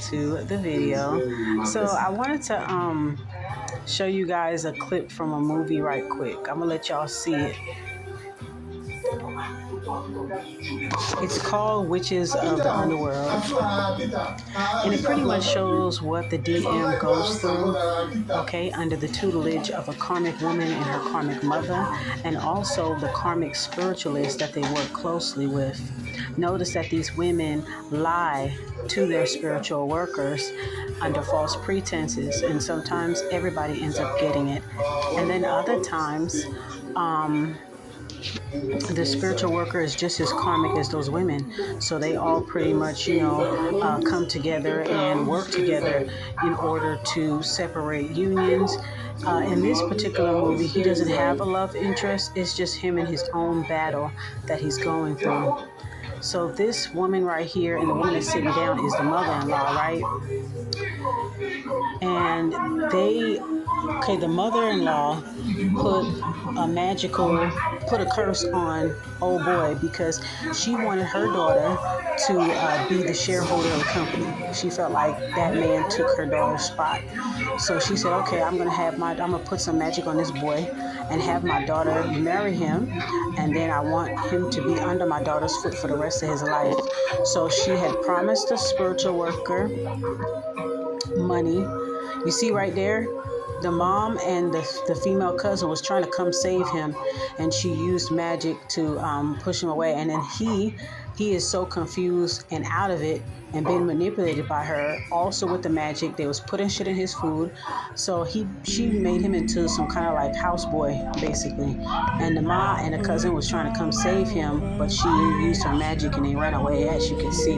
to the video. So I wanted to show you guys a clip from a movie right quick. I'm gonna let y'all see it. It's called Witches of the Underworld, and it pretty much shows what the DM goes through, okay, under the tutelage of a karmic woman and her karmic mother, and also the karmic spiritualist that they work closely with. Notice that these women lie to their spiritual workers under false pretenses, and sometimes everybody ends up getting it, and then other times the spiritual worker is just as karmic as those women. So they all pretty much, come together and work together in order to separate unions. In this particular movie, he doesn't have a love interest. It's just him and his own battle that he's going through. So this woman right here and the woman that's sitting down is the mother-in-law, right? And the mother-in-law put a curse on old boy because she wanted her daughter to be the shareholder of the company. She felt like that man took her daughter's spot. So she said, okay, I'm gonna put some magic on this boy and have my daughter marry him, and then I want him to be under my daughter's foot for the rest of his life. So she had promised the spiritual worker money. You see right there, the mom and the female cousin was trying to come save him, and she used magic to push him away. And then he is so confused and out of it and being manipulated by her. Also with the magic, they was putting shit in his food. So she made him into some kind of like houseboy basically. And the ma and the cousin was trying to come save him, but she used her magic and they ran away, as you can see.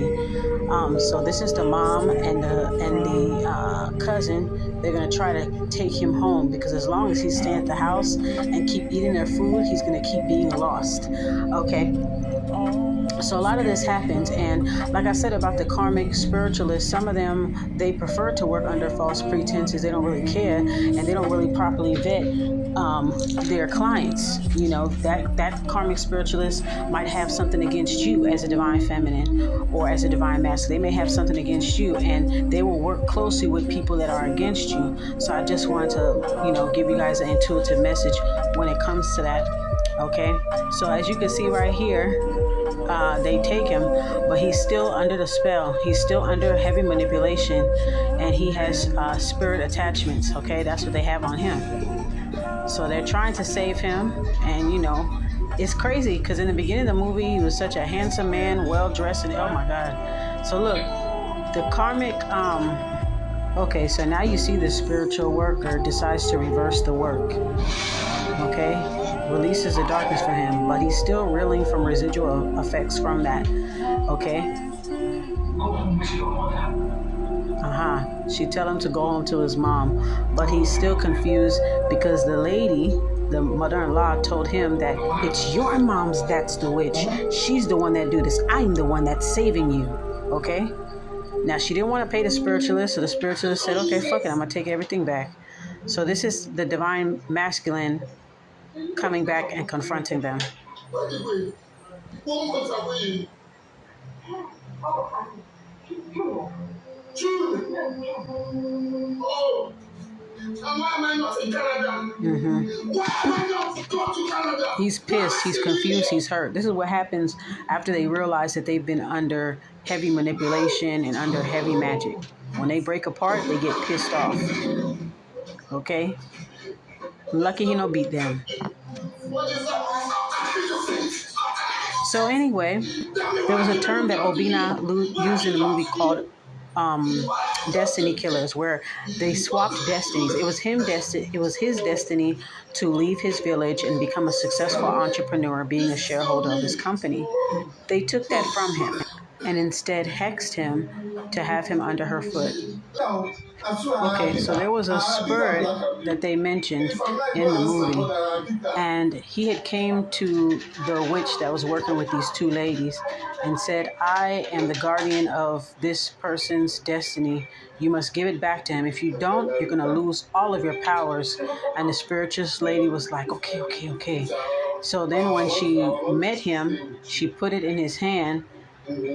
So this is the mom and the cousin. They're gonna try to take him home because as long as he's staying at the house and keep eating their food, he's gonna keep being lost. Okay. So a lot of this happens, and like I said about the karmic spiritualists, some of them, they prefer to work under false pretenses. They don't really care, and they don't really properly vet their clients. That karmic spiritualist might have something against you as a divine feminine or as a divine masculine. They may have something against you, and they will work closely with people that are against you. So I just wanted to, give you guys an intuitive message when it comes to that. Okay, so as you can see right here, they take him, but he's still under the spell. He's still under heavy manipulation, and he has spirit attachments. Okay, that's what they have on him. So they're trying to save him, and it's crazy because in the beginning of the movie, he was such a handsome man, well dressed, and oh my God. So look, the karmic. Okay, so now you see the spiritual worker decides to reverse the work. Okay. Releases the darkness for him, but he's still reeling from residual effects from that. Okay. She tell him to go home to his mom, but he's still confused because the lady, the mother-in-law, told him that it's your mom's that's the witch. She's the one that do this. I'm the one that's saving you. Okay. Now she didn't want to pay the spiritualist, so the spiritualist said, okay, fuck it, I'm gonna take everything back. So this is the divine masculine coming back and confronting them. He's pissed, he's confused, he's hurt. This is what happens after they realize that they've been under heavy manipulation and under heavy magic. When they break apart, they get pissed off. Okay? Lucky he no beat them. So anyway, there was a term that Obina used in the movie called destiny killers, where they swapped destinies. It was his destiny to leave his village and become a successful entrepreneur, being a shareholder of his company. They took that from him and instead hexed him to have him under her foot. Okay, so there was a spirit that they mentioned in the movie, and he had came to the witch that was working with these two ladies and said, I am the guardian of this person's destiny. You must give it back to him. If you don't, you're going to lose all of your powers. And the spiritualist lady was like, okay. So then when she met him, she put it in his hand,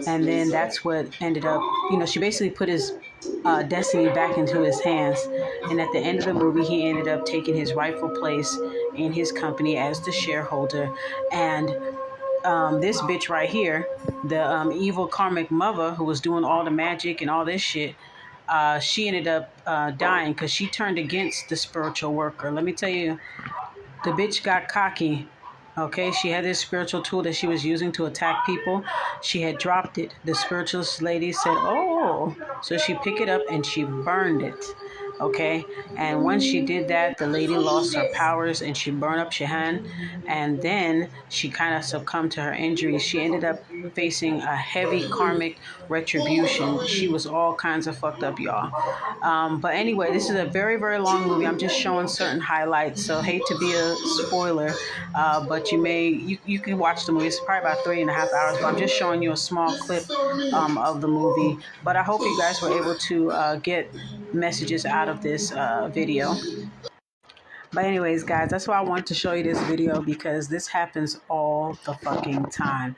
And then that's what ended up, she basically put his destiny back into his hands. And at the end of the movie, he ended up taking his rightful place in his company as the shareholder. And this bitch right here, the evil karmic mother who was doing all the magic and all this shit, she ended up dying because she turned against the spiritual worker. Let me tell you, the bitch got cocky. Okay, she had this spiritual tool that she was using to attack people. She had dropped it. The spiritualist lady said, "Oh," so she picked it up and she burned it. Okay, and when she did that, the lady lost her powers and she burned up Shehan, and then she kind of succumbed to her injuries. She ended up facing a heavy karmic retribution. She was all kinds of fucked up, y'all. But anyway, this is a very, very long movie. I'm just showing certain highlights, so hate to be a spoiler, but you can watch the movie. It's probably about 3.5 hours, but I'm just showing you a small clip of the movie. But I hope you guys were able to get messages out of this video. But anyways, guys, that's why I wanted to show you this video, because this happens all the fucking time,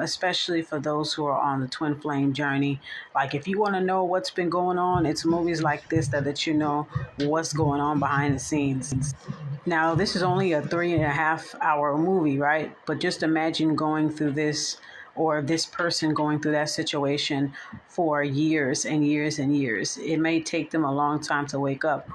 especially for those who are on the twin flame journey. Like, if you want to know what's been going on, it's movies like this that let you know what's going on behind the scenes. Now, this is only a 3.5 hour movie, right? But just imagine going through this, or this person going through that situation for years and years and years. It may take them a long time to wake up.